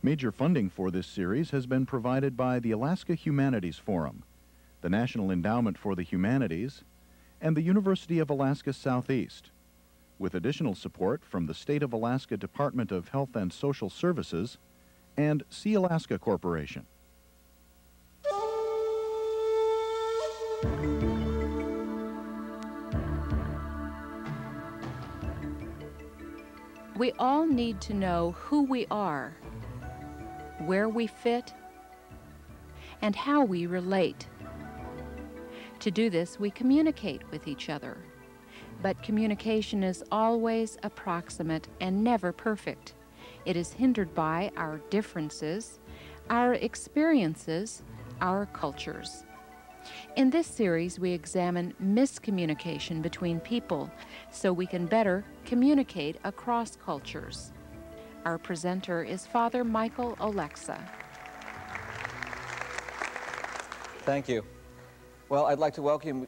Major funding for this series has been provided by the Alaska Humanities Forum, the National Endowment for the Humanities, and the University of Alaska Southeast, with additional support from the State of Alaska Department of Health and Social Services and Sea Alaska Corporation. We all need to know who we are, where we fit, and how we relate. To do this, we communicate with each other. But communication is always approximate and never perfect. It is hindered by our differences, our experiences, our cultures. In this series, we examine miscommunication between people so we can better communicate across cultures. Our presenter is Father Michael Olexa. Thank you. Well, I'd like to welcome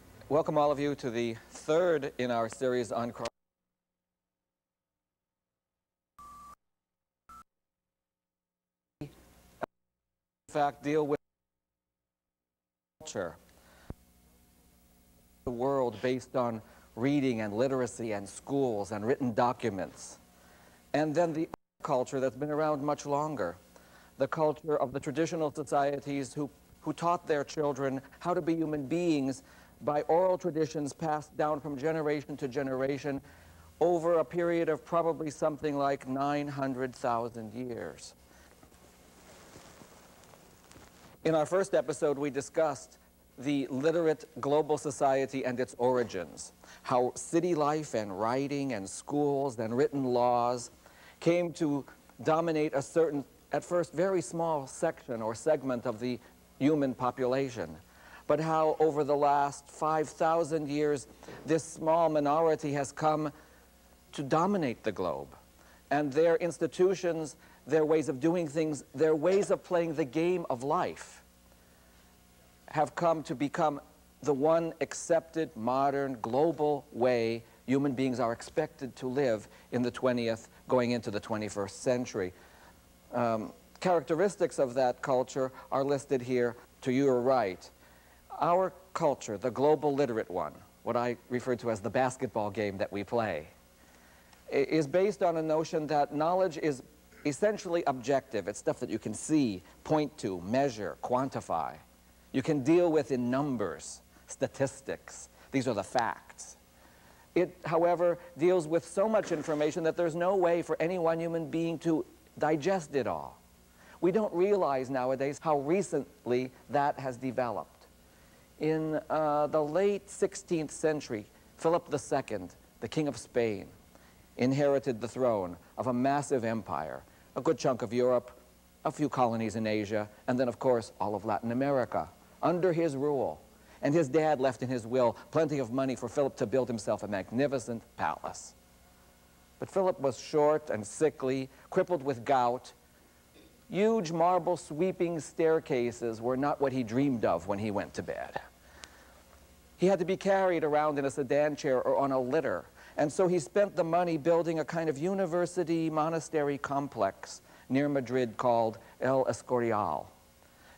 all of you to the third in our series on cross. In fact, deal with culture. The world based on reading and literacy and schools and written documents. And then the culture that's been around much longer. The culture of the traditional societies who taught their children how to be human beings by oral traditions passed down from generation to generation over a period of probably something like 900,000 years. In our first episode, we discussed the literate global society and its origins, how city life and writing and schools and written laws came to dominate a certain, at first, very small section or segment of the human population, but how over the last 5,000 years, this small minority has come to dominate the globe. And their institutions, their ways of doing things, their ways of playing the game of life have come to become the one accepted, modern, global way human beings are expected to live in the 20th, going into the 21st century. Characteristics of that culture are listed here to your right. Our culture, the global literate one, what I refer to as the basketball game that we play, is based on a notion that knowledge is essentially objective. It's stuff that you can see, point to, measure, quantify. You can deal with in numbers, statistics. These are the facts. It, however, deals with so much information that there's no way for any one human being to digest it all. We don't realize nowadays how recently that has developed. In the late 16th century, Philip II, the King of Spain, inherited the throne of a massive empire, a good chunk of Europe, a few colonies in Asia, and then, of course, all of Latin America, under his rule. And his dad left in his will plenty of money for Philip to build himself a magnificent palace. But Philip was short and sickly, crippled with gout. Huge marble sweeping staircases were not what he dreamed of when he went to bed. He had to be carried around in a sedan chair or on a litter. And so he spent the money building a kind of university monastery complex near Madrid called El Escorial.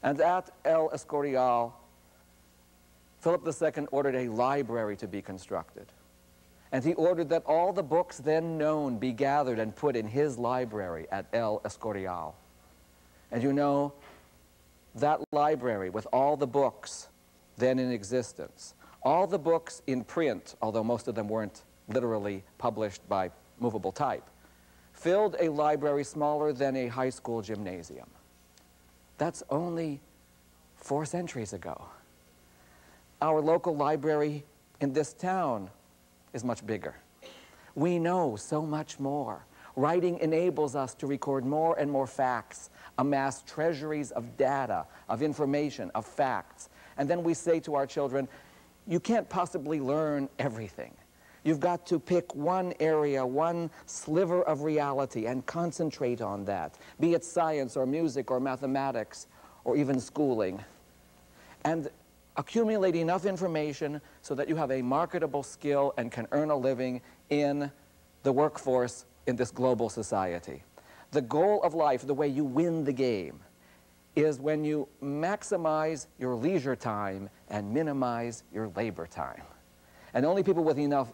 And at El Escorial, Philip II ordered a library to be constructed. And he ordered that all the books then known be gathered and put in his library at El Escorial. And you know, that library with all the books then in existence, all the books in print, although most of them weren't literally published by movable type, filled a library smaller than a high school gymnasium. That's only 4 centuries ago. Our local library in this town is much bigger. We know so much more. Writing enables us to record more and more facts, amass treasuries of data, of information, of facts. And then we say to our children, you can't possibly learn everything. You've got to pick one area, one sliver of reality and concentrate on that, be it science or music or mathematics or even schooling. And accumulate enough information so that you have a marketable skill and can earn a living in the workforce in this global society. The goal of life, the way you win the game, is when you maximize your leisure time and minimize your labor time. And only people with enough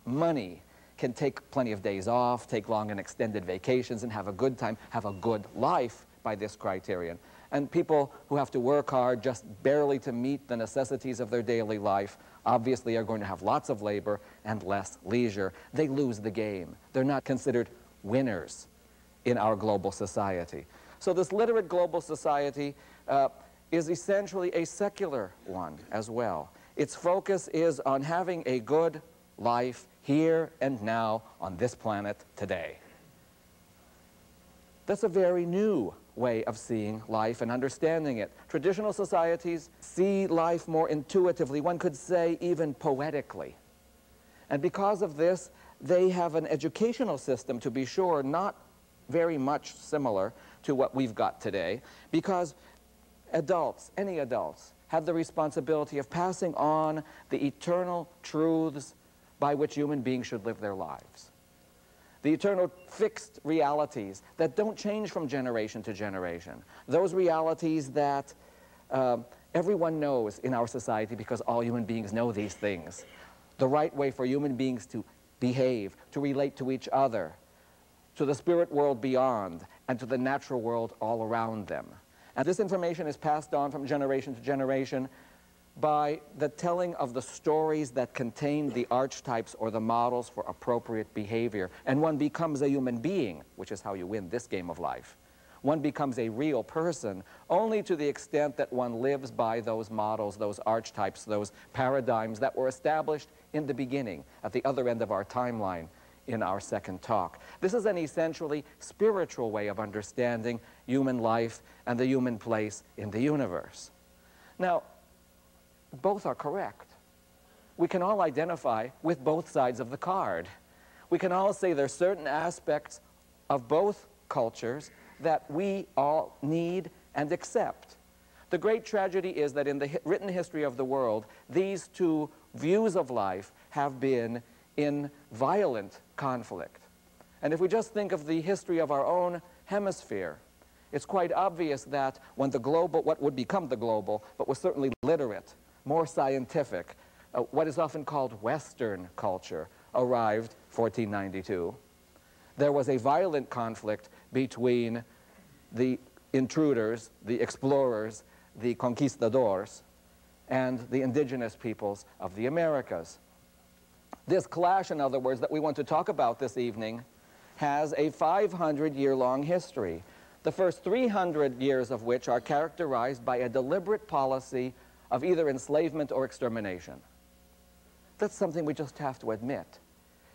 money can take plenty of days off, take long and extended vacations, and have a good time, have a good life by this criterion. And people who have to work hard just barely to meet the necessities of their daily life obviously are going to have lots of labor and less leisure. They lose the game. They're not considered winners in our global society. So this literate global society is essentially a secular one as well. Its focus is on having a good life here and now on this planet today. That's a very new way of seeing life and understanding it. Traditional societies see life more intuitively, one could say even poetically. And because of this, they have an educational system, to be sure, not very much similar to what we've got today, because adults, any adults, have the responsibility of passing on the eternal truths by which human beings should live their lives. The eternal fixed realities that don't change from generation to generation. Those realities that everyone knows in our society, because all human beings know these things. The right way for human beings to behave, to relate to each other, to the spirit world beyond, and to the natural world all around them. And this information is passed on from generation to generation by the telling of the stories that contain the archetypes or the models for appropriate behavior. And one becomes a human being, which is how you win this game of life. One becomes a real person only to the extent that one lives by those models, those archetypes, those paradigms that were established in the beginning, at the other end of our timeline in our second talk. This is an essentially spiritual way of understanding human life and the human place in the universe. Now, both are correct. We can all identify with both sides of the card. We can all say there are certain aspects of both cultures that we all need and accept. The great tragedy is that in the written history of the world, these two views of life have been in violent conflict. And if we just think of the history of our own hemisphere, it's quite obvious that when the global, what would become the global, but was certainly literate, more scientific, what is often called Western culture, arrived 1492. There was a violent conflict between the intruders, the explorers, the conquistadors, and the indigenous peoples of the Americas. This clash, in other words, that we want to talk about this evening has a 500-year-long history, the first 300 years of which are characterized by a deliberate policy of either enslavement or extermination. That's something we just have to admit.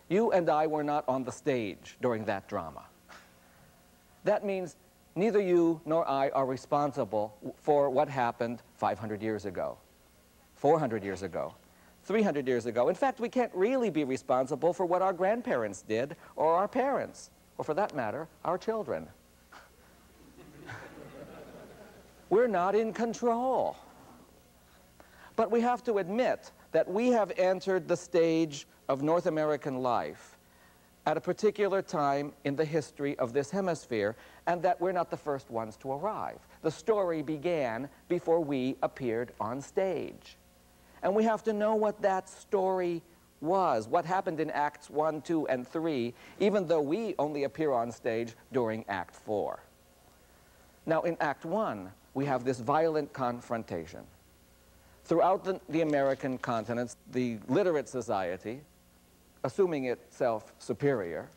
You and I were not on the stage during that drama. That means neither you nor I are responsible for what happened 500 years ago, 400 years ago, 300 years ago. In fact, we can't really be responsible for what our grandparents did, or our parents, or for that matter, our children. We're not in control. But we have to admit that we have entered the stage of North American life at a particular time in the history of this hemisphere, and that we're not the first ones to arrive. The story began before we appeared on stage. And we have to know what that story was, what happened in Acts 1, 2, and 3, even though we only appear on stage during Act 4. Now, in Act 1, we have this violent confrontation. Throughout the American continent, the literate society, assuming itself superior,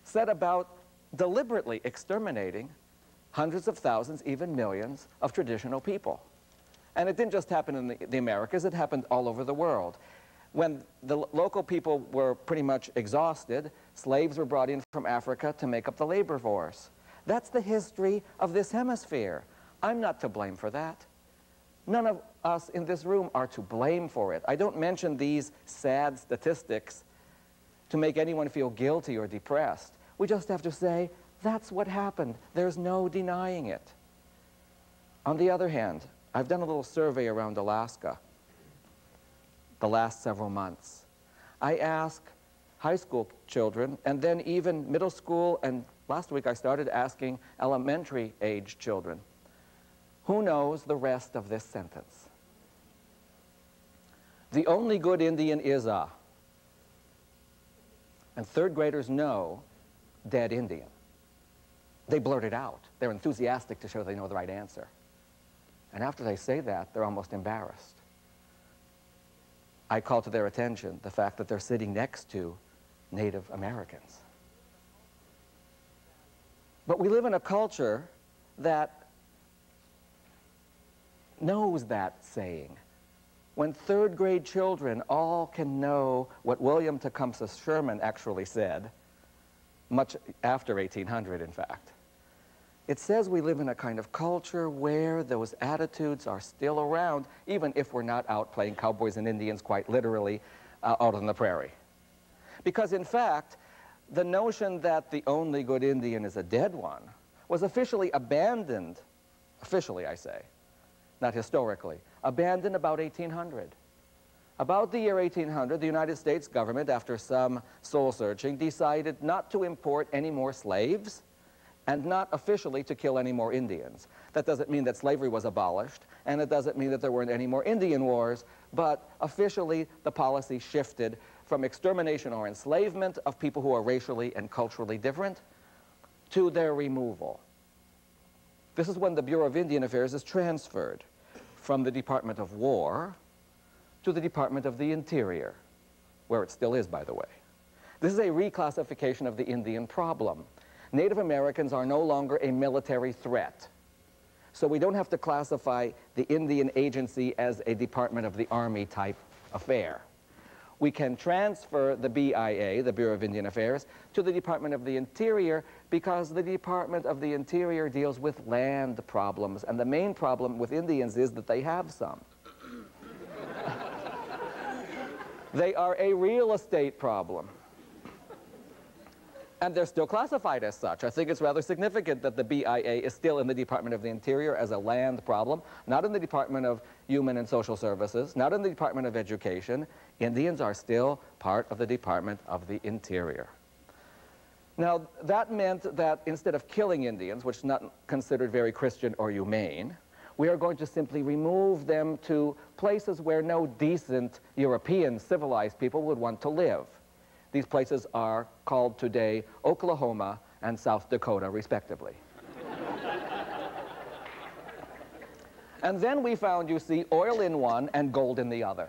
set about deliberately exterminating hundreds of thousands, even millions, of traditional people. And it didn't just happen in the Americas, it happened all over the world. When the local people were pretty much exhausted, slaves were brought in from Africa to make up the labor force. That's the history of this hemisphere. I'm not to blame for that. None of us in this room are to blame for it. I don't mention these sad statistics to make anyone feel guilty or depressed. We just have to say, that's what happened. There's no denying it. On the other hand, I've done a little survey around Alaska the last several months. I ask high school children, and then even middle school and last week I started asking elementary age children, who knows the rest of this sentence? The only good Indian is a. And third graders know dead Indian. They blurt it out. They're enthusiastic to show they know the right answer. And after they say that, they're almost embarrassed. I call to their attention the fact that they're sitting next to Native Americans. But we live in a culture that knows that saying. When third grade children all can know what William Tecumseh Sherman actually said, much after 1800 in fact, it says we live in a kind of culture where those attitudes are still around, even if we're not out playing cowboys and Indians quite literally out on the prairie. Because in fact, the notion that the only good Indian is a dead one was officially abandoned, officially I say, not historically, abandoned about 1800. About the year 1800, the United States government, after some soul-searching, decided not to import any more slaves and not officially to kill any more Indians. That doesn't mean that slavery was abolished, and it doesn't mean that there weren't any more Indian wars, but officially the policy shifted from extermination or enslavement of people who are racially and culturally different to their removal. This is when the Bureau of Indian Affairs is transferred from the Department of War to the Department of the Interior, where it still is, by the way. This is a reclassification of the Indian problem. Native Americans are no longer a military threat. So we don't have to classify the Indian Agency as a Department of the Army type affair. We can transfer the BIA, the Bureau of Indian Affairs, to the Department of the Interior because the Department of the Interior deals with land problems, and the main problem with Indians is that they have some. They are a real estate problem. And they're still classified as such. I think it's rather significant that the BIA is still in the Department of the Interior as a land problem, not in the Department of Human and Social Services, not in the Department of Education. Indians are still part of the Department of the Interior. Now, that meant that instead of killing Indians, which is not considered very Christian or humane, we are going to simply remove them to places where no decent European civilized people would want to live. These places are called today Oklahoma and South Dakota, respectively. And then we found, you see, oil in one and gold in the other.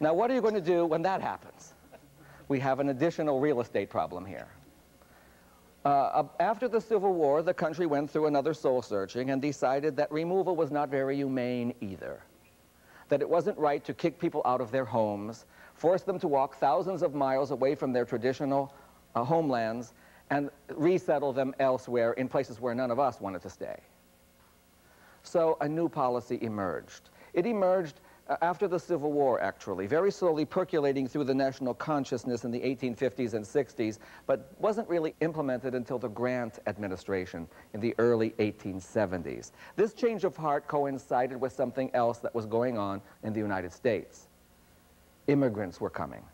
Now, what are you going to do when that happens? We have an additional real estate problem here. After the Civil War, the country went through another soul-searching and decided that removal was not very humane either. That it wasn't right to kick people out of their homes, force them to walk thousands of miles away from their traditional homelands, and resettle them elsewhere in places where none of us wanted to stay. So a new policy emerged. It emerged after the Civil War, actually, very slowly percolating through the national consciousness in the 1850s and 60s, but wasn't really implemented until the Grant administration in the early 1870s. This change of heart coincided with something else that was going on in the United States. Immigrants were coming.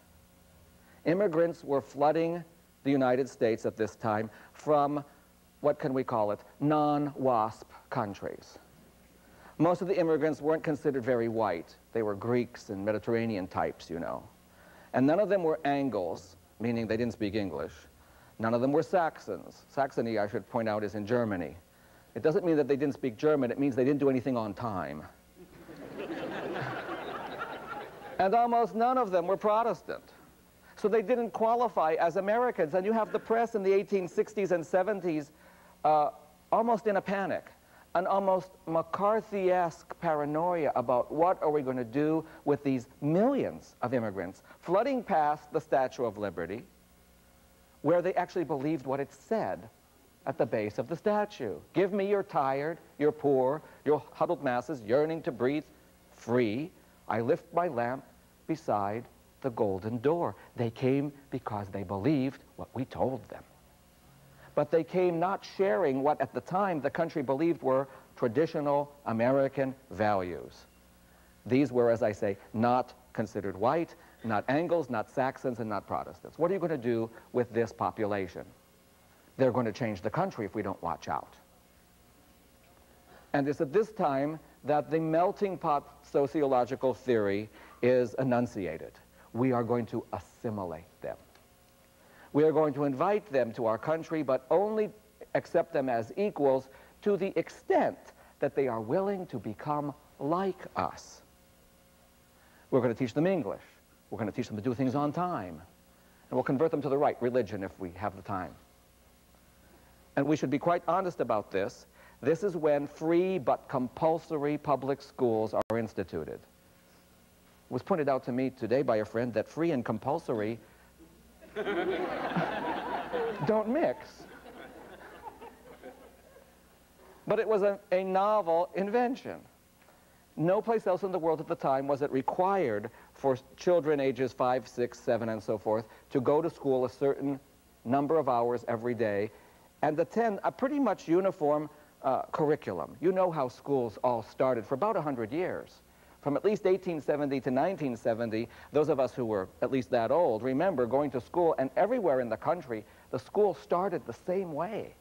Immigrants were flooding the United States at this time from, what can we call it, non-WASP countries. Most of the immigrants weren't considered very white. They were Greeks and Mediterranean types, you know. And none of them were Angles, meaning they didn't speak English. None of them were Saxons. Saxony, I should point out, is in Germany. It doesn't mean that they didn't speak German. It means they didn't do anything on time. And almost none of them were Protestant. So they didn't qualify as Americans. And you have the press in the 1860s and 70s almost in a panic, an almost McCarthy-esque paranoia about what are we going to do with these millions of immigrants flooding past the Statue of Liberty, where they actually believed what it said at the base of the statue. Give me your tired, your poor, your huddled masses yearning to breathe free. I lift my lamp beside the golden door. They came because they believed what we told them. But they came not sharing what at the time the country believed were traditional American values. These were, as I say, not considered white, not Angles, not Saxons, and not Protestants. What are you going to do with this population? They're going to change the country if we don't watch out. And it's at this time that the melting pot sociological theory is enunciated. We are going to assimilate them. We are going to invite them to our country, but only accept them as equals to the extent that they are willing to become like us. We're going to teach them English. We're going to teach them to do things on time. And we'll convert them to the right religion if we have the time. And we should be quite honest about this. This is when free but compulsory public schools are instituted. It was pointed out to me today by a friend that free and compulsory don't mix. But it was a novel invention. No place else in the world at the time was it required for children ages 5, 6, 7, and so forth to go to school a certain number of hours every day and attend a pretty much uniform curriculum. You know how schools all started for about 100 years. From at least 1870 to 1970, those of us who were at least that old remember going to school, and everywhere in the country, the school started the same way,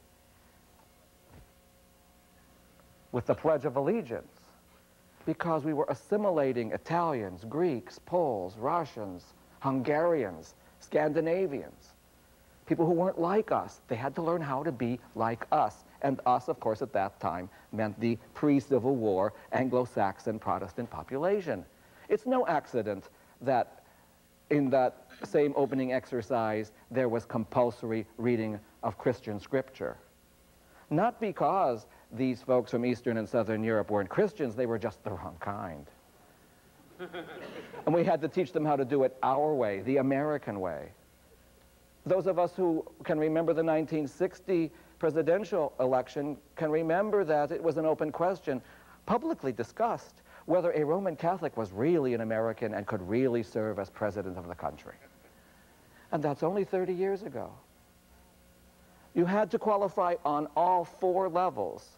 with the Pledge of Allegiance, because we were assimilating Italians, Greeks, Poles, Russians, Hungarians, Scandinavians, people who weren't like us. They had to learn how to be like us. And us, of course, at that time meant the pre-Civil War Anglo-Saxon Protestant population. It's no accident that in that same opening exercise there was compulsory reading of Christian scripture. Not because these folks from Eastern and Southern Europe weren't Christians, they were just the wrong kind. And we had to teach them how to do it our way, the American way. Those of us who can remember the 1960 presidential election can remember that it was an open question, publicly discussed, whether a Roman Catholic was really an American and could really serve as president of the country. And that's only 30 years ago. You had to qualify on all 4 levels,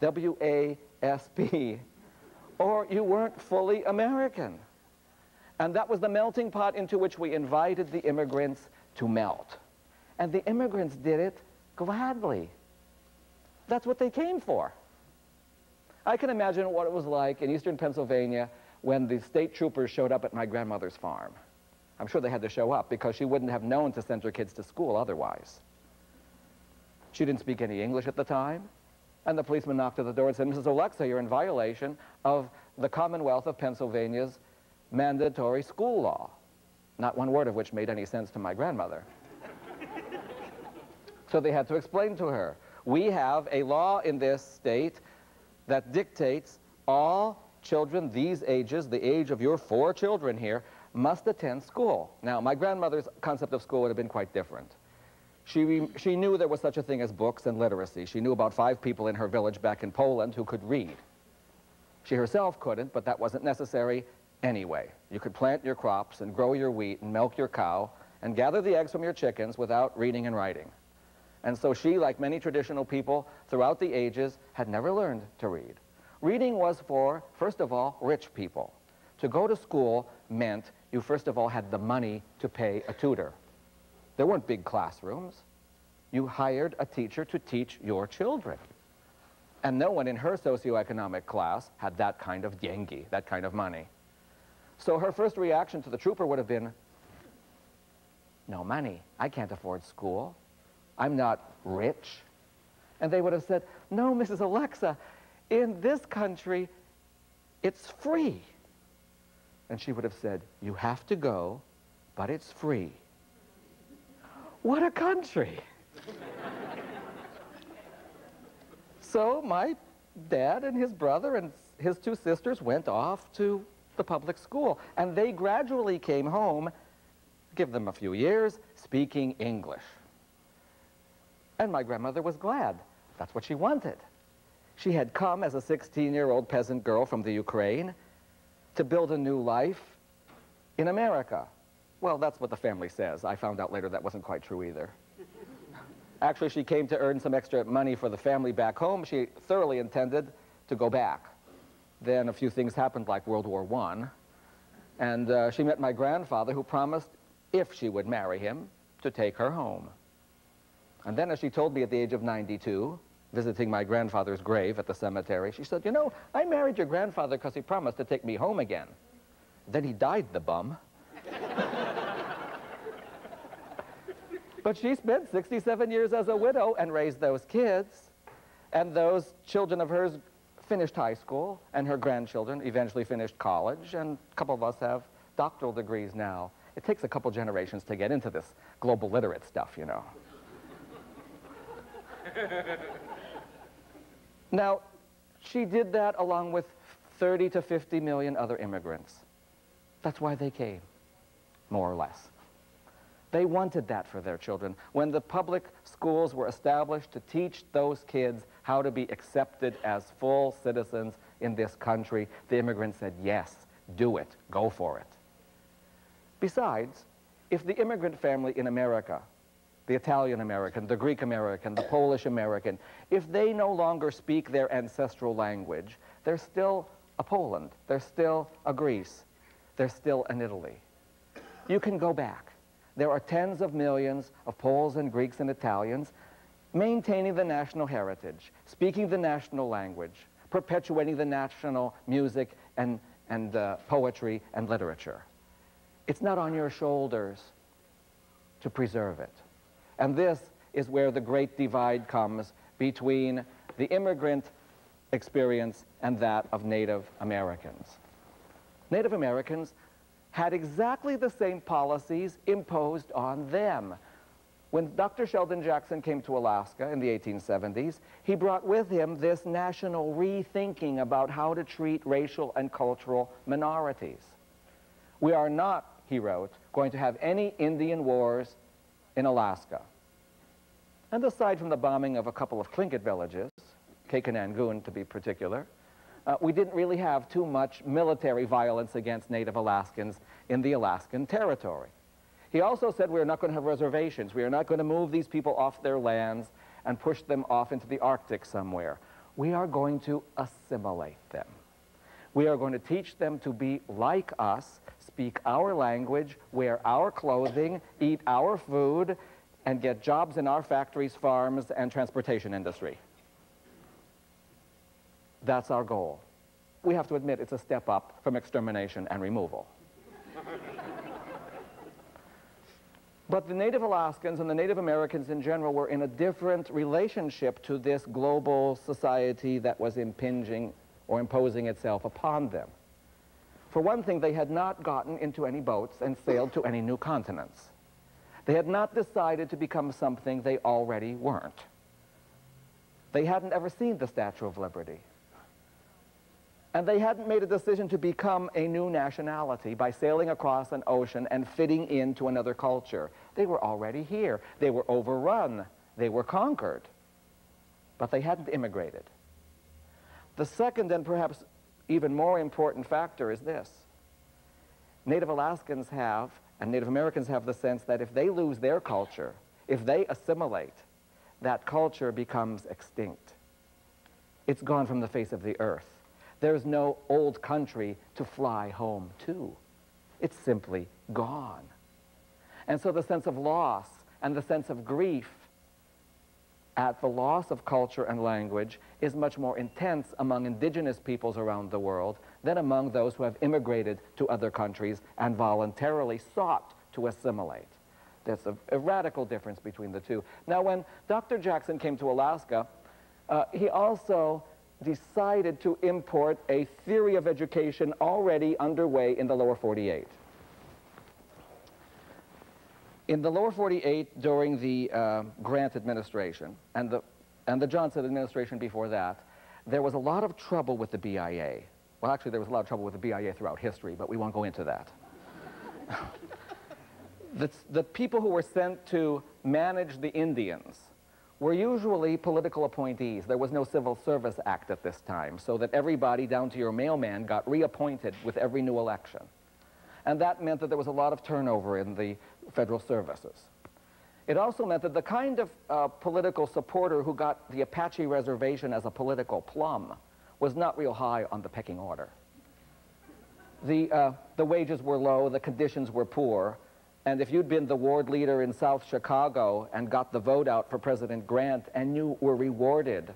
WASP, or you weren't fully American. And that was the melting pot into which we invited the immigrants to melt. And the immigrants did it gladly. That's what they came for. I can imagine what it was like in eastern Pennsylvania when the state troopers showed up at my grandmother's farm. I'm sure they had to show up because she wouldn't have known to send her kids to school otherwise. She didn't speak any English at the time, and the policeman knocked at the door and said, "Mrs. Alexa, you're in violation of the Commonwealth of Pennsylvania's mandatory school law." Not one word of which made any sense to my grandmother. So they had to explain to her, we have a law in this state that dictates all children these ages, the age of your 4 children here, must attend school. Now, my grandmother's concept of school would have been quite different. She knew there was such a thing as books and literacy. She knew about 5 people in her village back in Poland who could read. She herself couldn't, but that wasn't necessary anyway. You could plant your crops and grow your wheat and milk your cow and gather the eggs from your chickens without reading and writing. And so she, like many traditional people throughout the ages, had never learned to read. Reading was for, first of all, rich people. To go to school meant you first of all had the money to pay a tutor. There weren't big classrooms. You hired a teacher to teach your children. And no one in her socioeconomic class had that kind of dengue, that kind of money. So her first reaction to the trooper would have been, no money, I can't afford school. I'm not rich. And they would have said, no, Mrs. Alexa, in this country, it's free. And she would have said, you have to go, but it's free. What a country. So my dad and his brother and his 2 sisters went off to the public school, and they gradually came home, give them a few years, speaking English. And my grandmother was glad. That's what she wanted. She had come as a 16-year-old peasant girl from the Ukraine to build a new life in America. Well, that's what the family says. I found out later that wasn't quite true either. Actually, she came to earn some extra money for the family back home. She thoroughly intended to go back. Then a few things happened, like World War I, And she met my grandfather, who promised, if she would marry him, to take her home. And then, as she told me at the age of 92, visiting my grandfather's grave at the cemetery, she said, "You know, I married your grandfather because he promised to take me home again. Then he died, the bum." But she spent 67 years as a widow and raised those kids. And those children of hers finished high school, and her grandchildren eventually finished college, and a couple of us have doctoral degrees now. It takes a couple generations to get into this global literate stuff, you know. Now, she did that along with 30 to 50 million other immigrants. That's why they came, more or less. They wanted that for their children. When the public schools were established to teach those kids how to be accepted as full citizens in this country, the immigrants said, yes, do it, go for it. Besides, if the immigrant family in America, the Italian American, the Greek American, the Polish American, if they no longer speak their ancestral language, they're still a Poland, they're still a Greece, they're still an Italy. You can go back. There are tens of millions of Poles and Greeks and Italians maintaining the national heritage, speaking the national language, perpetuating the national music and poetry and literature. It's not on your shoulders to preserve it. And this is where the great divide comes between the immigrant experience and that of Native Americans. Native Americans had exactly the same policies imposed on them. When Dr. Sheldon Jackson came to Alaska in the 1870s, he brought with him this national rethinking about how to treat racial and cultural minorities. We are not, he wrote, going to have any Indian wars in Alaska. And aside from the bombing of a couple of Tlingit villages, Kekenangoon to be particular, we didn't really have too much military violence against Native Alaskans in the Alaskan territory. He also said we are not going to have reservations. We are not going to move these people off their lands and push them off into the Arctic somewhere. We are going to assimilate them. We are going to teach them to be like us, speak our language, wear our clothing, eat our food, and get jobs in our factories, farms, and transportation industry. That's our goal. We have to admit it's a step up from extermination and removal. But the Native Alaskans and the Native Americans in general were in a different relationship to this global society that was impinging or imposing itself upon them. For one thing, they had not gotten into any boats and sailed to any new continents. They had not decided to become something they already weren't. They hadn't ever seen the Statue of Liberty. And they hadn't made a decision to become a new nationality by sailing across an ocean and fitting into another culture. They were already here. They were overrun. They were conquered. But they hadn't immigrated. The second and perhaps even more important factor is this. Native Alaskans have, and Native Americans have the sense that if they lose their culture, if they assimilate, that culture becomes extinct. It's gone from the face of the earth. There's no old country to fly home to. It's simply gone. And so the sense of loss and the sense of grief at the loss of culture and language is much more intense among indigenous peoples around the world than among those who have immigrated to other countries and voluntarily sought to assimilate. There's a radical difference between the two. Now, when Dr. Jackson came to Alaska, he also decided to import a theory of education already underway in the lower 48. In the lower 48, during the Grant administration and the Johnson administration before that, there was a lot of trouble with the BIA. Well, actually, there was a lot of trouble with the BIA throughout history, but we won't go into that. The people who were sent to manage the Indians were usually political appointees. There was no Civil Service Act at this time, so that everybody, down to your mailman, got reappointed with every new election. And that meant that there was a lot of turnover in the federal services. It also meant that the kind of political supporter who got the Apache reservation as a political plum was not real high on the pecking order. The wages were low, the conditions were poor, and if you'd been the ward leader in South Chicago and got the vote out for President Grant and you were rewarded,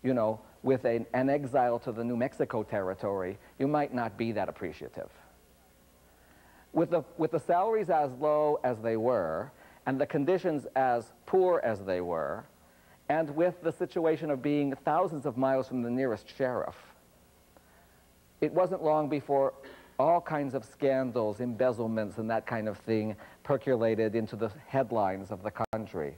you know, with an exile to the New Mexico territory, you might not be that appreciative. With the salaries as low as they were, and the conditions as poor as they were, and with the situation of being thousands of miles from the nearest sheriff, it wasn't long before all kinds of scandals, embezzlements, and that kind of thing percolated into the headlines of the country.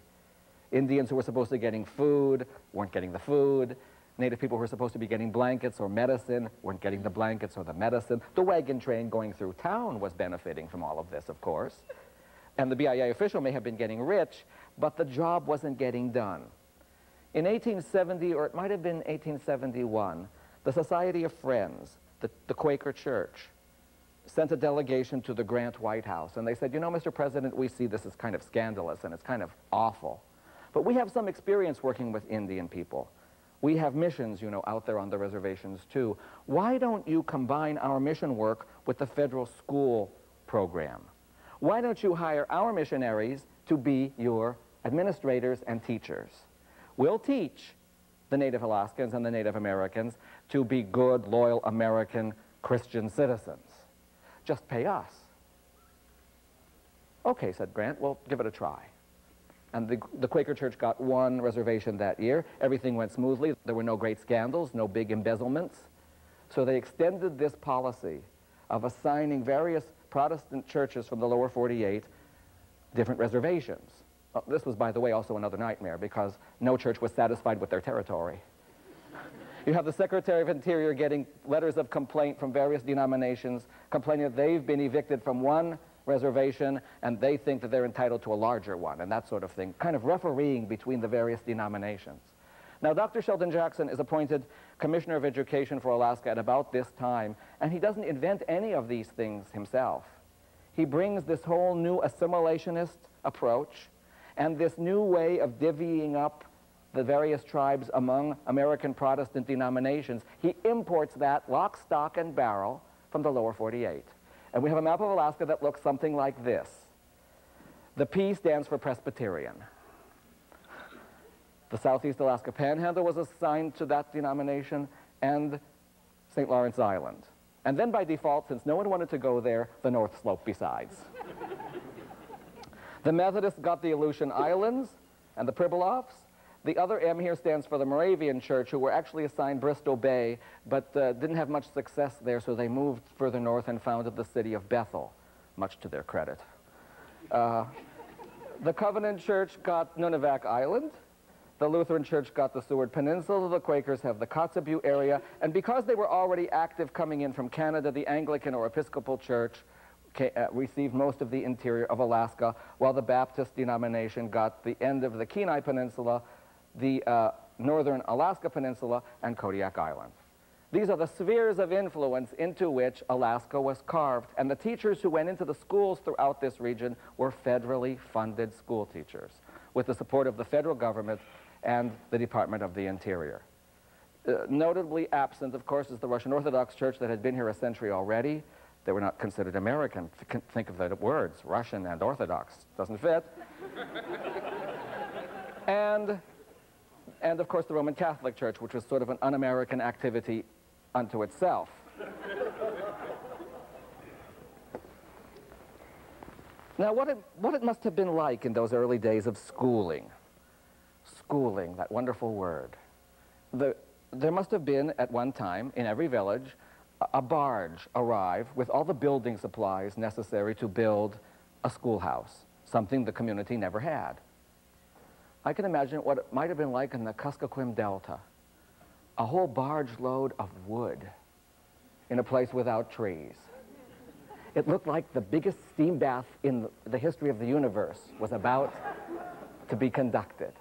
Indians who were supposed to be getting food weren't getting the food. Native people who were supposed to be getting blankets or medicine weren't getting the blankets or the medicine. The wagon train going through town was benefiting from all of this, of course. And the BIA official may have been getting rich, but the job wasn't getting done. In 1870, or it might have been 1871, the Society of Friends, the Quaker Church, sent a delegation to the Grant White House, and they said, you know, Mr. President, we see this as kind of scandalous and it's kind of awful, but we have some experience working with Indian people. We have missions, you know, out there on the reservations too. Why don't you combine our mission work with the federal school program? Why don't you hire our missionaries to be your administrators and teachers? We'll teach the Native Alaskans and the Native Americans to be good, loyal American Christian citizens. Just pay us. Okay, said Grant, well, give it a try. And the Quaker Church got one reservation that year. Everything went smoothly. There were no great scandals, no big embezzlements. So they extended this policy of assigning various Protestant churches from the lower 48 different reservations. This was, by the way, also another nightmare because no church was satisfied with their territory. You have the Secretary of Interior getting letters of complaint from various denominations complaining that they've been evicted from one reservation and they think that they're entitled to a larger one and that sort of thing, kind of refereeing between the various denominations. Now, Dr. Sheldon Jackson is appointed Commissioner of Education for Alaska at about this time, and he doesn't invent any of these things himself. He brings this whole new assimilationist approach and this new way of divvying up the various tribes among American Protestant denominations. He imports that lock, stock, and barrel from the lower 48. And we have a map of Alaska that looks something like this. The P stands for Presbyterian. The Southeast Alaska Panhandle was assigned to that denomination, and St. Lawrence Island. And then by default, since no one wanted to go there, the North Slope besides. The Methodists got the Aleutian Islands and the Pribilofs. The other M here stands for the Moravian Church, who were actually assigned Bristol Bay, but didn't have much success there, so they moved further north and founded the city of Bethel, much to their credit. The Covenant Church got Nunivak Island. The Lutheran Church got the Seward Peninsula. The Quakers have the Kotzebue area. And because they were already active coming in from Canada, the Anglican or Episcopal Church received most of the interior of Alaska, while the Baptist denomination got the end of the Kenai Peninsula, the northern Alaska Peninsula, and Kodiak Island. These are the spheres of influence into which Alaska was carved, and the teachers who went into the schools throughout this region were federally funded school teachers with the support of the federal government and the Department of the Interior. Notably absent, of course, is the Russian Orthodox Church that had been here a century already. They were not considered American. Think of the words, Russian and Orthodox. Doesn't fit. And of course, the Roman Catholic Church, which was sort of an un-American activity unto itself. Now, what it must have been like in those early days of schooling. Schooling, that wonderful word. There must have been, at one time, in every village, a barge arrive with all the building supplies necessary to build a schoolhouse, something the community never had. I can imagine what it might have been like in the Kuskokwim Delta. A whole barge load of wood in a place without trees. It looked like the biggest steam bath in the history of the universe was about to be conducted.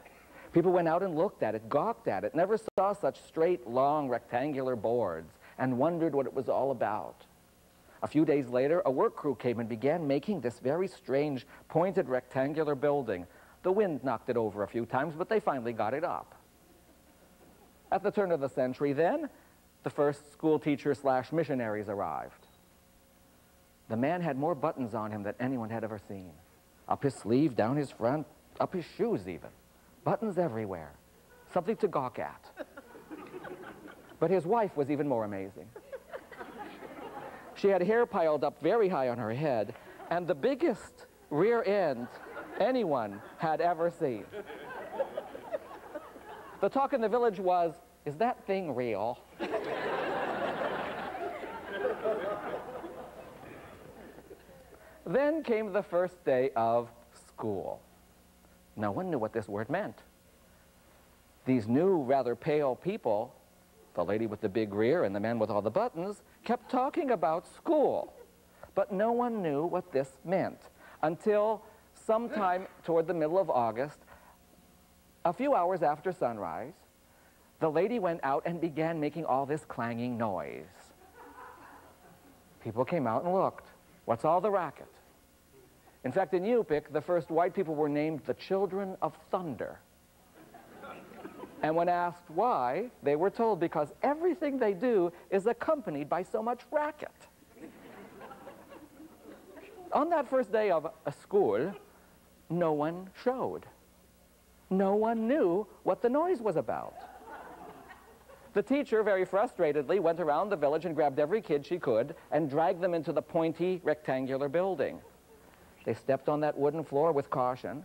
People went out and looked at it, gawked at it, never saw such straight, long, rectangular boards, and wondered what it was all about. A few days later, a work crew came and began making this very strange, pointed, rectangular building. The wind knocked it over a few times, but they finally got it up. At the turn of the century then, the first school teachers / missionaries arrived. The man had more buttons on him than anyone had ever seen. Up his sleeve, down his front, up his shoes even. Buttons everywhere. Something to gawk at. But his wife was even more amazing. She had hair piled up very high on her head, and the biggest rear end anyone had ever seen. The talk in the village was, is that thing real? Then came the first day of school. No one knew what this word meant. These new, rather pale people, the lady with the big rear and the man with all the buttons, kept talking about school. But no one knew what this meant until sometime toward the middle of August, a few hours after sunrise, the lady went out and began making all this clanging noise. People came out and looked. What's all the racket? In fact, in Yupik, the first white people were named the Children of Thunder. And when asked why, they were told because everything they do is accompanied by so much racket. On that first day of a school, no one showed. No one knew what the noise was about. The teacher, very frustratedly, went around the village and grabbed every kid she could and dragged them into the pointy, rectangular building. They stepped on that wooden floor with caution,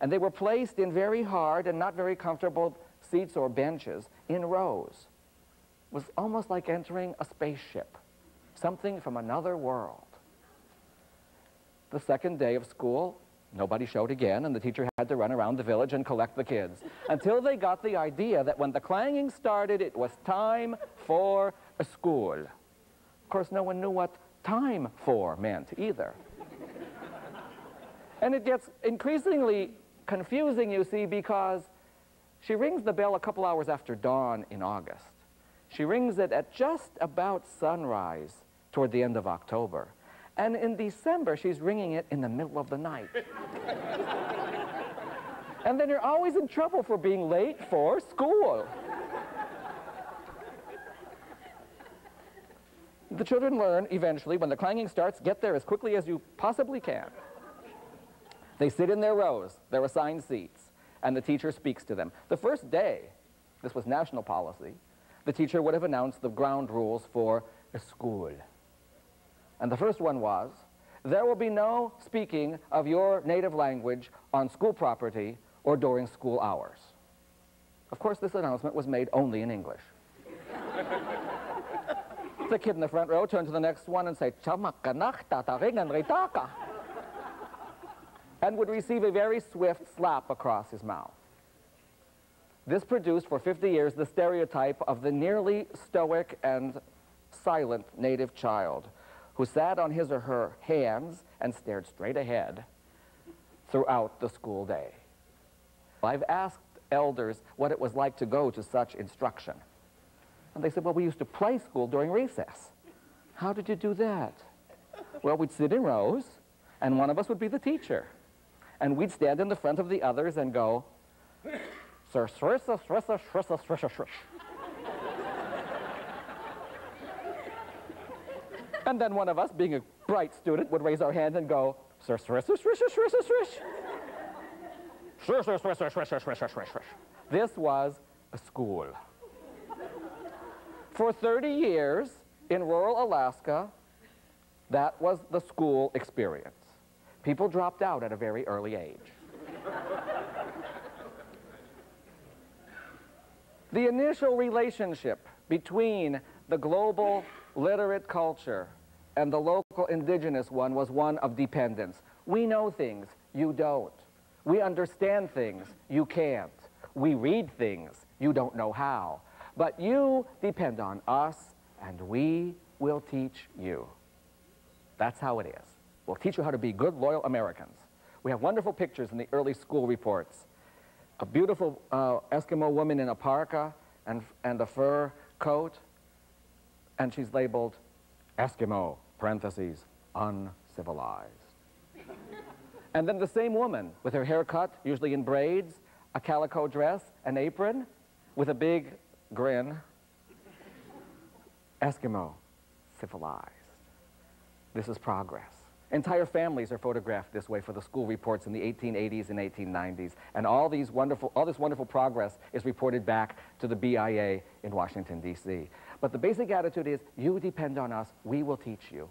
and they were placed in very hard and not very comfortable seats or benches in rows. It was almost like entering a spaceship, something from another world. The second day of school, nobody showed again, and the teacher had to run around the village and collect the kids until they got the idea that when the clanging started, it was time for a school. Of course, no one knew what time for meant either. And it gets increasingly confusing, you see, because she rings the bell a couple hours after dawn in August. She rings it at just about sunrise toward the end of October. And in December, she's ringing it in the middle of the night. And then you're always in trouble for being late for school. The children learn eventually, when the clanging starts, get there as quickly as you possibly can. They sit in their rows, their assigned seats, and the teacher speaks to them. The first day, this was national policy, the teacher would have announced the ground rules for a school. And the first one was, there will be no speaking of your native language on school property or during school hours. Of course, this announcement was made only in English. The kid in the front row turned to the next one and said, and would receive a very swift slap across his mouth. This produced for 50 years the stereotype of the nearly stoic and silent native child who sat on his or her hands and stared straight ahead throughout the school day. I've asked elders what it was like to go to such instruction. And they said, well, we used to play school during recess. How did you do that? Well, we'd sit in rows, and one of us would be the teacher. And we'd stand in the front of the others and go, sir, swish, swish, swish, swish, swish, swish. And then one of us, being a bright student, would raise our hand and go, sir, swish, swish, swish, swish, swish, swish. Swish, swish, swish, swish, swish, swish, swish, swish, swish. This was a school. For 30 years in rural Alaska, that was the school experience. People dropped out at a very early age. The initial relationship between the global literate culture and the local indigenous one was one of dependence. We know things, you don't. We understand things, you can't. We read things, you don't know how. But you depend on us, and we will teach you. That's how it is. We'll teach you how to be good, loyal Americans. We have wonderful pictures in the early school reports. A beautiful Eskimo woman in a parka and a fur coat, and she's labeled Eskimo, parentheses, uncivilized. And then the same woman with her hair cut, usually in braids, a calico dress, an apron, with a big grin. Eskimo, civilized. This is progress. Entire families are photographed this way for the school reports in the 1880s and 1890s, and all this wonderful progress is reported back to the BIA in Washington, D.C. But the basic attitude is, you depend on us, we will teach you.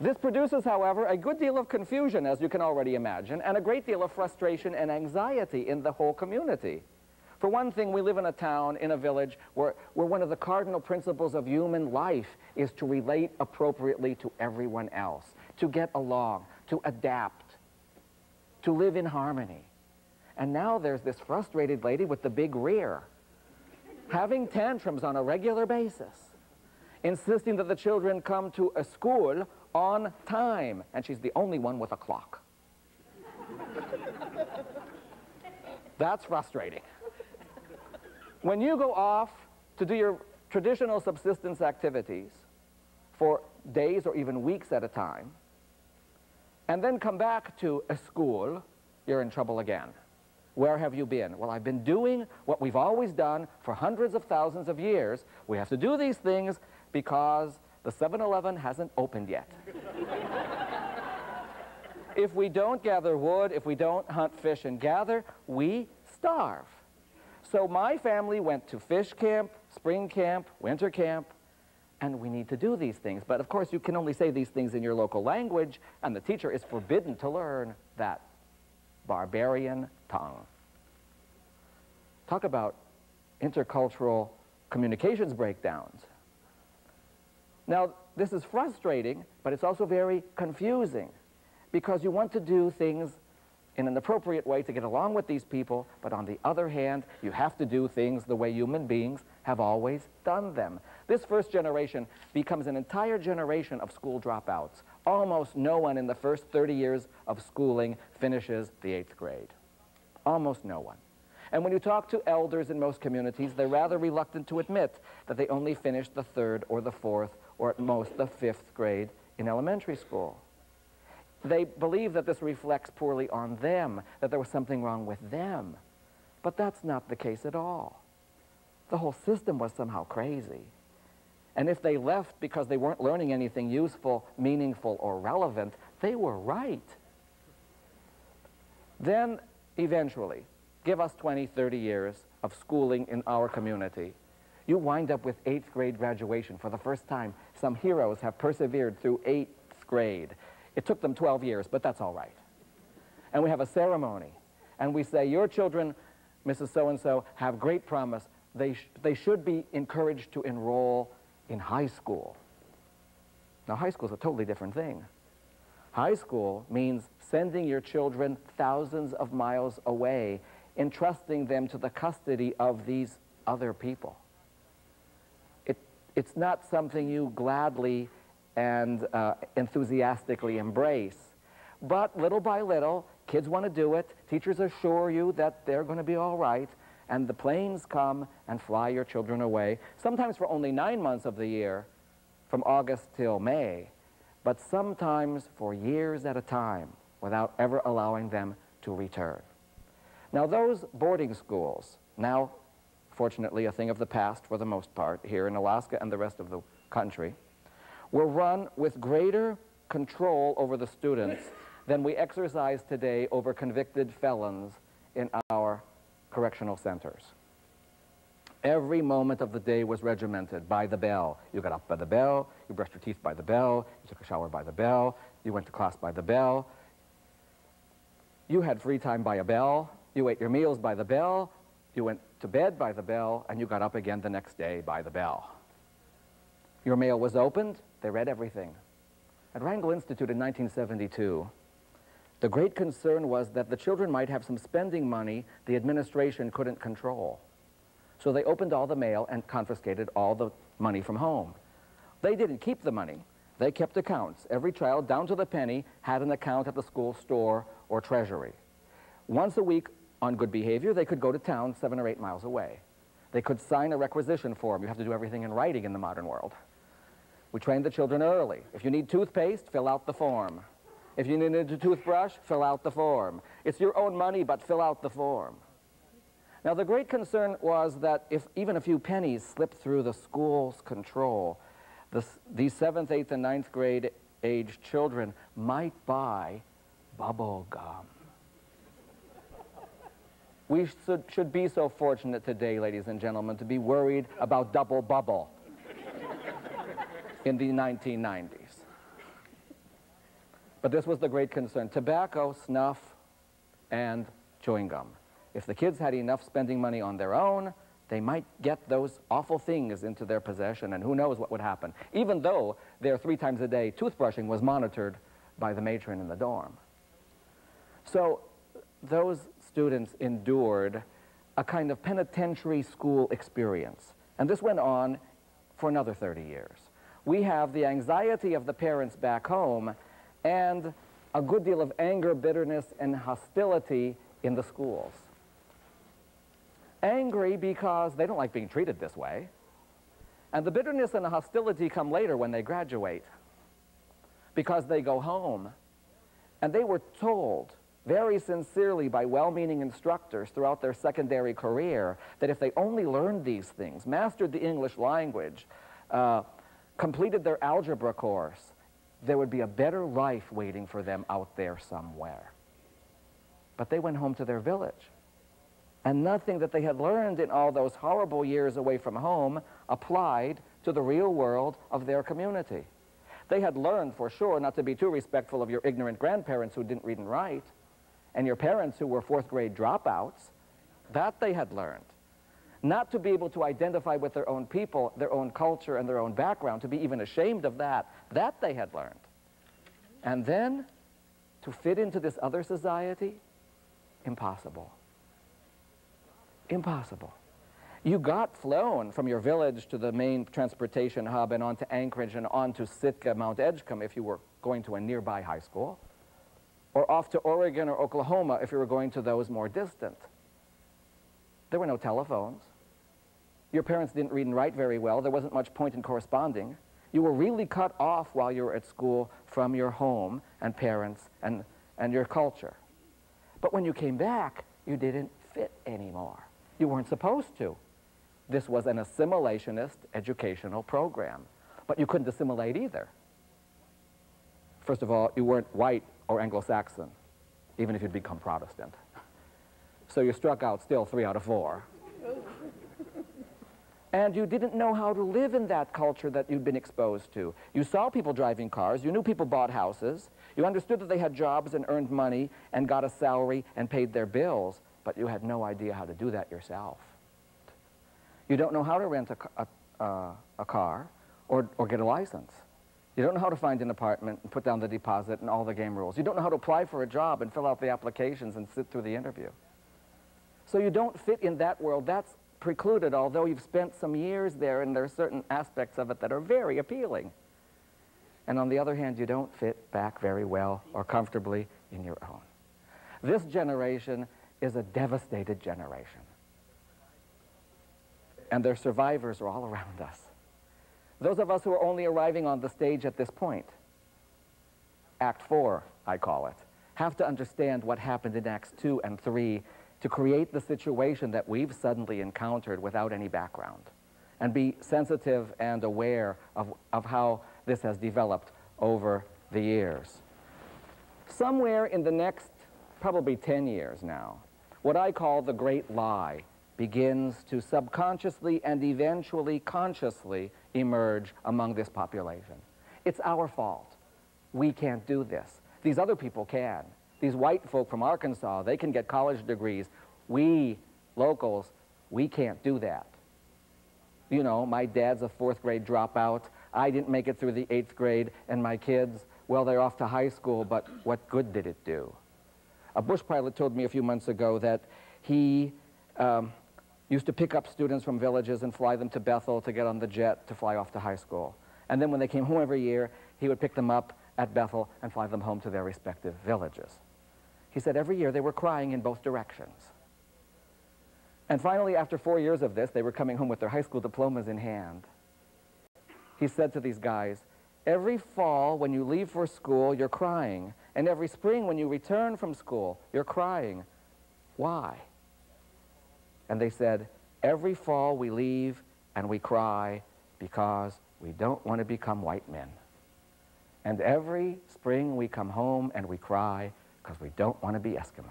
This produces, however, a good deal of confusion, as you can already imagine, and a great deal of frustration and anxiety in the whole community. For one thing, we live in a town, in a village, where one of the cardinal principles of human life is to relate appropriately to everyone else, to get along, to adapt, to live in harmony. And now there's this frustrated lady with the big rear, having tantrums on a regular basis, insisting that the children come to a school on time, and she's the only one with a clock. That's frustrating. When you go off to do your traditional subsistence activities for days or even weeks at a time, and then come back to a school, you're in trouble again. Where have you been? Well, I've been doing what we've always done for hundreds of thousands of years. We have to do these things because the 7-Eleven hasn't opened yet. If we don't gather wood, if we don't hunt, fish, and gather, we starve. So my family went to fish camp, spring camp, winter camp, and we need to do these things. But of course, you can only say these things in your local language, and the teacher is forbidden to learn that barbarian tongue. Talk about intercultural communications breakdowns. Now, this is frustrating, but it's also very confusing, because you want to do things in an appropriate way to get along with these people, but on the other hand, you have to do things the way human beings have always done them. This first generation becomes an entire generation of school dropouts. Almost no one in the first 30 years of schooling finishes the 8th grade. Almost no one. And when you talk to elders in most communities, they're rather reluctant to admit that they only finished the 3rd or the 4th, or at most the 5th grade in elementary school. They believe that this reflects poorly on them, that there was something wrong with them. But that's not the case at all. The whole system was somehow crazy. And if they left because they weren't learning anything useful, meaningful, or relevant, they were right. Then, eventually, give us 20, 30 years of schooling in our community, you wind up with 8th grade graduation. For the first time, some heroes have persevered through 8th grade. It took them 12 years, but that's all right. And we have a ceremony, and we say, your children, Mrs. So-and-so, have great promise. They should be encouraged to enroll in high school. Now, high school is a totally different thing. High school means sending your children thousands of miles away, entrusting them to the custody of these other people. It's not something you gladly and enthusiastically embrace. But little by little, kids want to do it. Teachers assure you that they're going to be all right. And the planes come and fly your children away, sometimes for only 9 months of the year, from August till May, but sometimes for years at a time, without ever allowing them to return. Now, those boarding schools, now fortunately a thing of the past for the most part, here in Alaska and the rest of the country, were run with greater control over the students than we exercise today over convicted felons in our correctional centers. Every moment of the day was regimented by the bell. You got up by the bell, you brushed your teeth by the bell, you took a shower by the bell, you went to class by the bell, you had free time by a bell, you ate your meals by the bell, you went to bed by the bell, and you got up again the next day by the bell. Your mail was opened, they read everything. At Wrangell Institute in 1972, the great concern was that the children might have some spending money the administration couldn't control. So they opened all the mail and confiscated all the money from home. They didn't keep the money. They kept accounts. Every child, down to the penny, had an account at the school store or treasury. Once a week, on good behavior, they could go to town 7 or 8 miles away. They could sign a requisition form. You have to do everything in writing in the modern world. We trained the children early. If you need toothpaste, fill out the form. If you need a toothbrush, fill out the form. It's your own money, but fill out the form. Now, the great concern was that if even a few pennies slipped through the school's control, these 7th, 8th, and 9th grade age children might buy bubble gum. We should be so fortunate today, ladies and gentlemen, to be worried about double bubble in the 1990s. But this was the great concern: tobacco, snuff, and chewing gum. If the kids had enough spending money on their own, they might get those awful things into their possession, and who knows what would happen, even though their 3 times a day toothbrushing was monitored by the matron in the dorm. So those students endured a kind of penitentiary school experience, and this went on for another 30 years. We have the anxiety of the parents back home and a good deal of anger, bitterness, and hostility in the schools. Angry because they don't like being treated this way. And the bitterness and the hostility come later when they graduate, because they go home. And they were told very sincerely by well-meaning instructors throughout their secondary career that if they only learned these things, mastered the English language, completed their algebra course, there would be a better life waiting for them out there somewhere. But they went home to their village, and nothing that they had learned in all those horrible years away from home applied to the real world of their community. They had learned, for sure, not to be too respectful of your ignorant grandparents who didn't read and write, and your parents who were 4th grade dropouts. That they had learned. Not to be able to identify with their own people, their own culture, and their own background, to be even ashamed of that. That they had learned. And then, to fit into this other society, impossible. Impossible. You got flown from your village to the main transportation hub and on to Anchorage and on to Sitka, Mount Edgecombe if you were going to a nearby high school, or off to Oregon or Oklahoma if you were going to those more distant. There were no telephones. Your parents didn't read and write very well. There wasn't much point in corresponding. You were really cut off while you were at school from your home and parents and your culture. But when you came back, you didn't fit anymore. You weren't supposed to. This was an assimilationist educational program. But you couldn't assimilate either. First of all, you weren't white or Anglo-Saxon, even if you'd become Protestant. So you struck out still 3 out of 4. And you didn't know how to live in that culture that you'd been exposed to. You saw people driving cars. You knew people bought houses. You understood that they had jobs and earned money and got a salary and paid their bills, but you had no idea how to do that yourself. You don't know how to rent a car or get a license. You don't know how to find an apartment and put down the deposit and all the game rules. You don't know how to apply for a job and fill out the applications and sit through the interview. So you don't fit in that world. That's precluded, although you've spent some years there, and there are certain aspects of it that are very appealing. And on the other hand, you don't fit back very well or comfortably in your own. This generation is a devastated generation. And their survivors are all around us. Those of us who are only arriving on the stage at this point, Act 4, I call it, have to understand what happened in Acts 2 and 3 to create the situation that we've suddenly encountered without any background, and be sensitive and aware of how this has developed over the years. Somewhere in the next probably 10 years now, what I call the great lie begins to subconsciously and eventually consciously emerge among this population. It's our fault. We can't do this. These other people can. These white folk from Arkansas, they can get college degrees. We, locals, we can't do that. You know, my dad's a 4th grade dropout. I didn't make it through the 8th grade, and my kids, well, they're off to high school, but what good did it do? A bush pilot told me a few months ago that he used to pick up students from villages and fly them to Bethel to get on the jet to fly off to high school. And then when they came home every year, he would pick them up at Bethel and fly them home to their respective villages. He said every year they were crying in both directions. And finally, after 4 years of this, they were coming home with their high school diplomas in hand. He said to these guys, every fall when you leave for school, you're crying. And every spring when you return from school, you're crying. Why? And they said, every fall we leave and we cry because We don't want to become white men. And every spring we come home and we cry because we don't want to be Eskimos.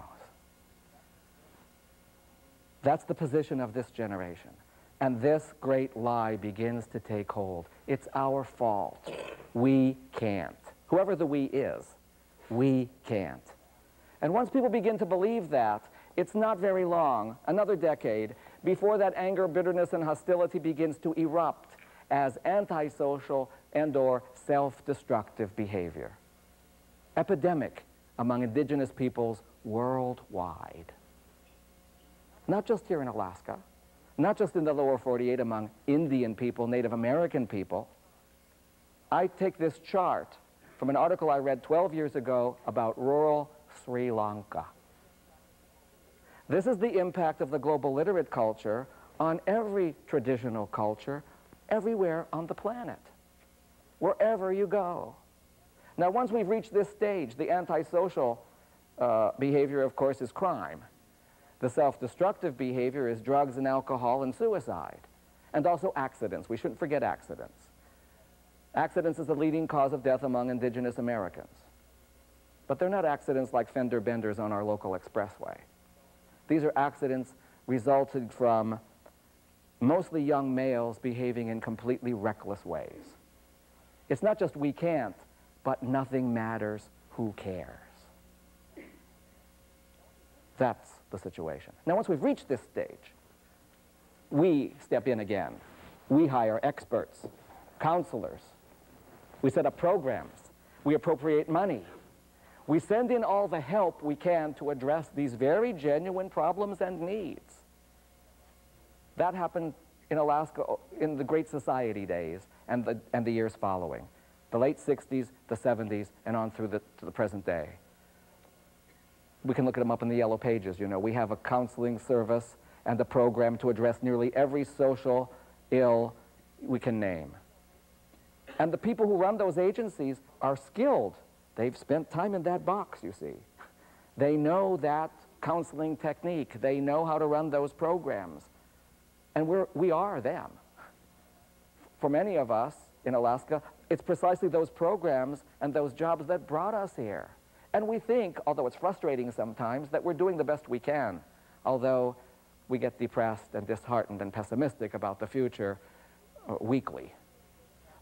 That's the position of this generation. And this great lie begins to take hold. It's our fault. We can't. Whoever the we is, we can't. And once people begin to believe that, it's not very long, another decade, before that anger, bitterness, and hostility begins to erupt as antisocial and/or self-destructive behavior. Epidemic among indigenous peoples worldwide. Not just here in Alaska, not just in the lower 48 among Indian people, Native American people. I take this chart from an article I read 12 years ago about rural Sri Lanka. This is the impact of the global literate culture on every traditional culture everywhere on the planet, wherever you go. Now, once we've reached this stage, the antisocial behavior, of course, is crime. The self-destructive behavior is drugs and alcohol and suicide, and also accidents. We shouldn't forget accidents. Accidents is the leading cause of death among indigenous Americans. But they're not accidents like fender benders on our local expressway. These are accidents resulting from mostly young males behaving in completely reckless ways. It's not just we can't, but nothing matters, who cares? That's the situation. Now, once we've reached this stage, we step in again. We hire experts, counselors. We set up programs. We appropriate money. We send in all the help we can to address these very genuine problems and needs. That happened in Alaska in the Great Society days and the years following, the late 60s, the 70s, and on through to the present day. We can look at them up in the yellow pages. You know, we have a counseling service and a program to address nearly every social ill we can name. And the people who run those agencies are skilled. They've spent time in that box, you see. They know that counseling technique. They know how to run those programs. And we are them. For many of us in Alaska, it's precisely those programs and those jobs that brought us here. And we think, although it's frustrating sometimes, that we're doing the best we can, although we get depressed and disheartened and pessimistic about the future weekly.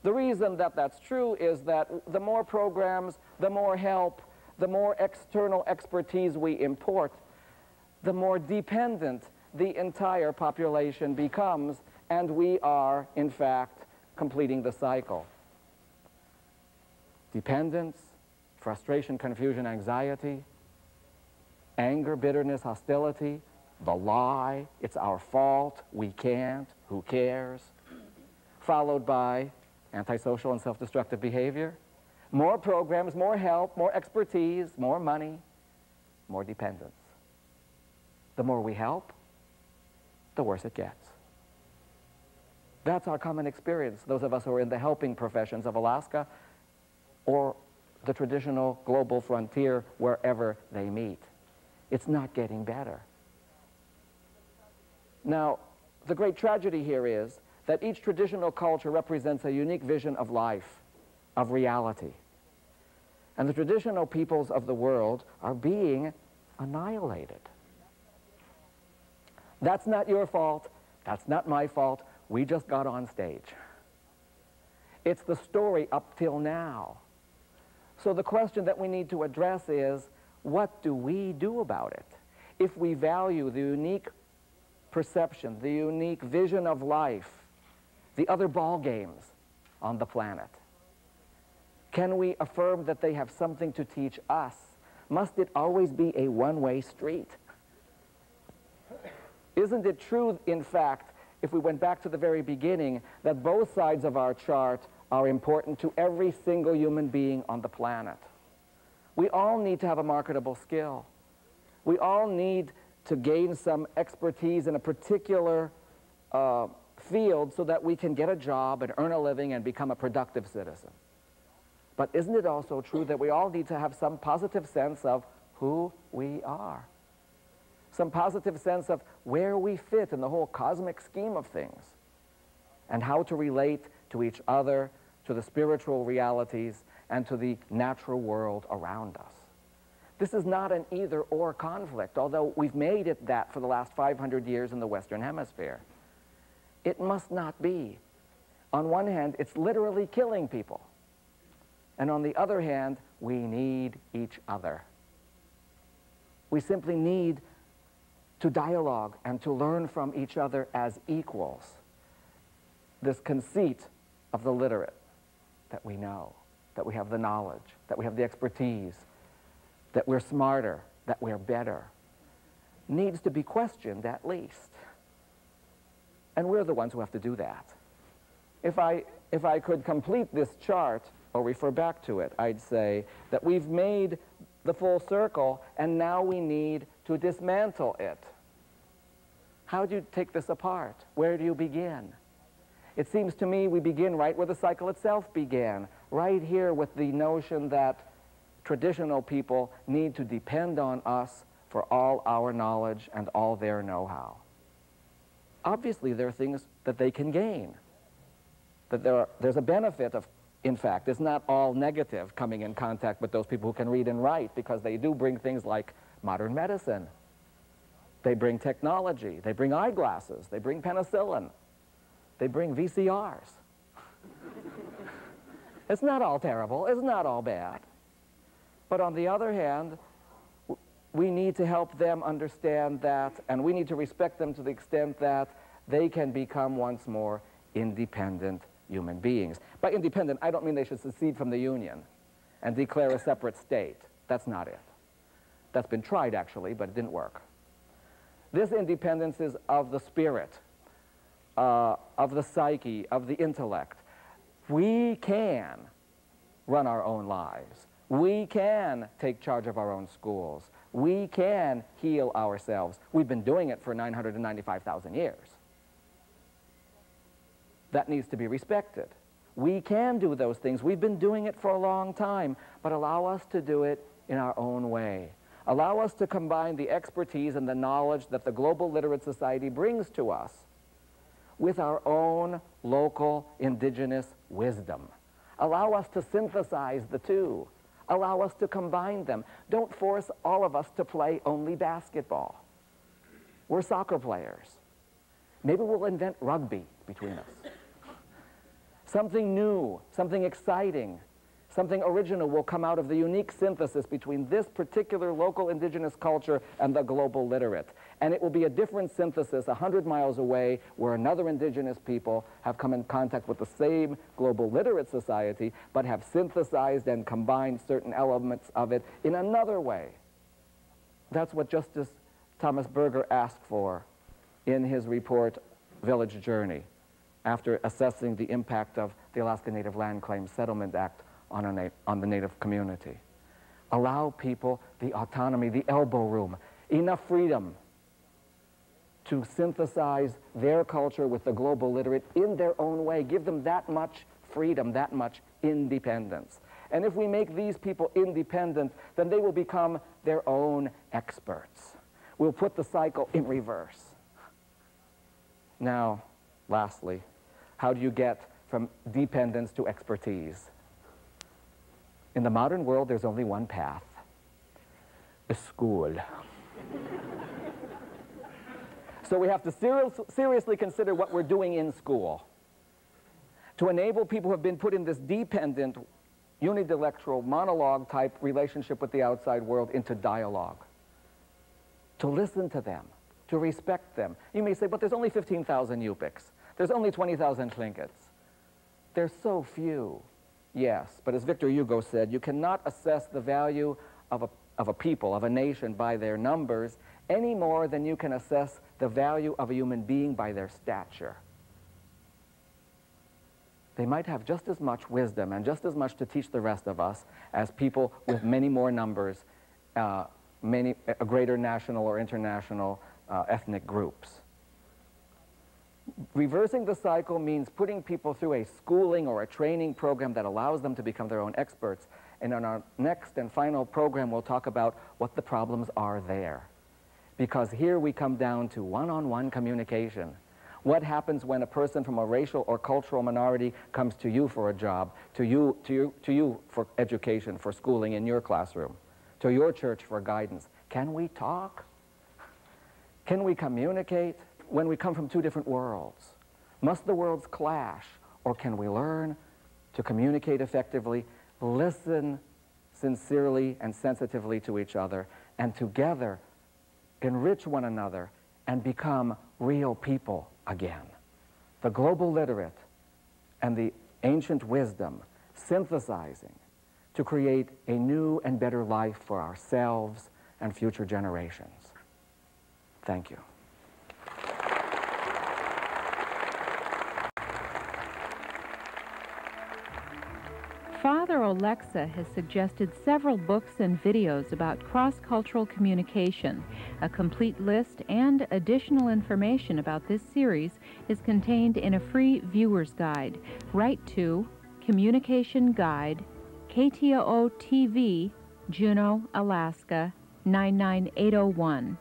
The reason that that's true is that the more programs, the more help, the more external expertise we import, the more dependent the entire population becomes, and we are, in fact, completing the cycle. Dependence, frustration, confusion, anxiety, anger, bitterness, hostility, the lie, it's our fault, we can't, who cares, followed by antisocial and self-destructive behavior, more programs, more help, more expertise, more money, more dependence. The more we help, the worse it gets. That's our common experience, those of us who are in the helping professions of Alaska or the traditional global frontier wherever they meet. It's not getting better. Now, the great tragedy here is that each traditional culture represents a unique vision of life, of reality. And the traditional peoples of the world are being annihilated. That's not your fault. That's not my fault. We just got on stage. It's the story up till now. So the question that we need to address is, what do we do about it? If we value the unique perception, the unique vision of life, the other ball games on the planet, can we affirm that they have something to teach us? Must it always be a one-way street? Isn't it true, in fact, if we went back to the very beginning, that both sides of our chart are important to every single human being on the planet? We all need to have a marketable skill. We all need to gain some expertise in a particular field so that we can get a job and earn a living and become a productive citizen. But isn't it also true that we all need to have some positive sense of who we are? Some positive sense of where we fit in the whole cosmic scheme of things, and how to relate to each other, to the spiritual realities, and to the natural world around us. This is not an either-or conflict, although we've made it that for the last 500 years in the Western Hemisphere. It must not be. On one hand, it's literally killing people. And on the other hand, we need each other. We simply need to dialogue and to learn from each other as equals. This conceit of the literate, that we know, that we have the knowledge, that we have the expertise, that we're smarter, that we're better, needs to be questioned at least. And we're the ones who have to do that. If I could complete this chart, or refer back to it, I'd say that we've made the full circle, and now we need to dismantle it. How do you take this apart? Where do you begin? It seems to me we begin right where the cycle itself began, right here with the notion that traditional people need to depend on us for all our knowledge and all their know-how. Obviously, there are things that they can gain, that there's a benefit of. In fact, it's not all negative coming in contact with those people who can read and write, because they do bring things like modern medicine. They bring technology. They bring eyeglasses. They bring penicillin. They bring VCRs. It's not all terrible. It's not all bad. But on the other hand, we need to help them understand that, and we need to respect them to the extent that they can become once more independent human beings. By independent, I don't mean they should secede from the Union and declare a separate state. That's not it. That's been tried, actually, but it didn't work. This independence is of the spirit, of the psyche, of the intellect. We can run our own lives. We can take charge of our own schools. We can heal ourselves. We've been doing it for 995,000 years. That needs to be respected. We can do those things. We've been doing it for a long time, but allow us to do it in our own way. Allow us to combine the expertise and the knowledge that the Global Literate Society brings to us with our own local indigenous wisdom. Allow us to synthesize the two. Allow us to combine them. Don't force all of us to play only basketball. We're soccer players. Maybe we'll invent rugby between us. Something new, something exciting, something original will come out of the unique synthesis between this particular local indigenous culture and the global literate. And it will be a different synthesis 100 miles away, where another indigenous people have come in contact with the same global literate society, but have synthesized and combined certain elements of it in another way. That's what Justice Thomas Berger asked for in his report, Village Journey, after assessing the impact of the Alaska Native Land Claims Settlement Act on the Native community. Allow people the autonomy, the elbow room, enough freedom to synthesize their culture with the global literate in their own way. Give them that much freedom, that much independence. And if we make these people independent, then they will become their own experts. We'll put the cycle in reverse. Now, lastly, how do you get from dependence to expertise? In the modern world, there's only one path: a school. So we have to seriously consider what we're doing in school to enable people who have been put in this dependent, unidirectional, monologue-type relationship with the outside world into dialogue, to listen to them, to respect them. You may say, but there's only 15,000 Yupiks. There's only 20,000 Tlinkits. There's so few. Yes, but as Victor Hugo said, you cannot assess the value of a people, of a nation, by their numbers any more than you can assess the value of a human being by their stature. They might have just as much wisdom and just as much to teach the rest of us as people with many more numbers, a greater national or international ethnic groups. Reversing the cycle means putting people through a schooling or a training program that allows them to become their own experts. And in our next and final program, we'll talk about what the problems are there. Because here we come down to one-on-one communication. What happens when a person from a racial or cultural minority comes to you for a job, to you for education, for schooling in your classroom, to your church for guidance? Can we talk? Can we communicate when we come from two different worlds? Must the worlds clash, or can we learn to communicate effectively, listen sincerely and sensitively to each other, and together enrich one another and become real people again? The global literate and the ancient wisdom synthesizing to create a new and better life for ourselves and future generations. Thank you. Father Alexa has suggested several books and videos about cross-cultural communication. A complete list and additional information about this series is contained in a free viewer's guide. Write to Communication Guide, KTOO TV, Juneau, Alaska, 99801.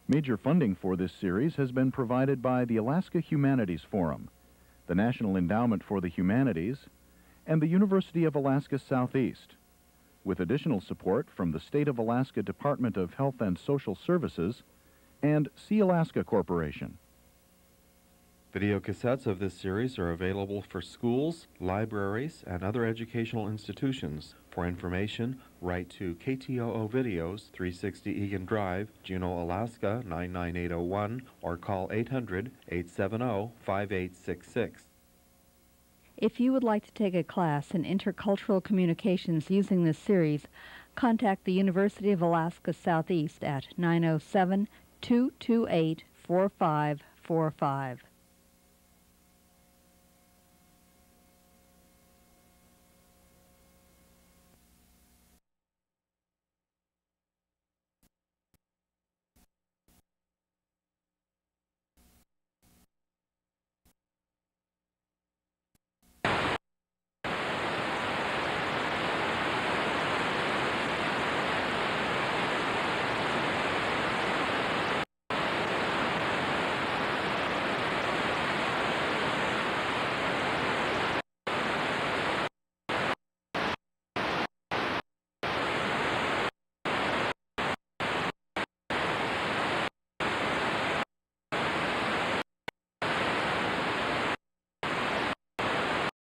Major funding for this series has been provided by the Alaska Humanities Forum, the National Endowment for the Humanities, and the University of Alaska Southeast, with additional support from the State of Alaska Department of Health and Social Services and Sea Alaska Corporation. Video cassettes of this series are available for schools, libraries, and other educational institutions. For information, write to KTOO Videos, 360 Egan Drive, Juneau, Alaska, 99801, or call 800-870-5866. If you would like to take a class in intercultural communications using this series, contact the University of Alaska Southeast at 907-228-4545.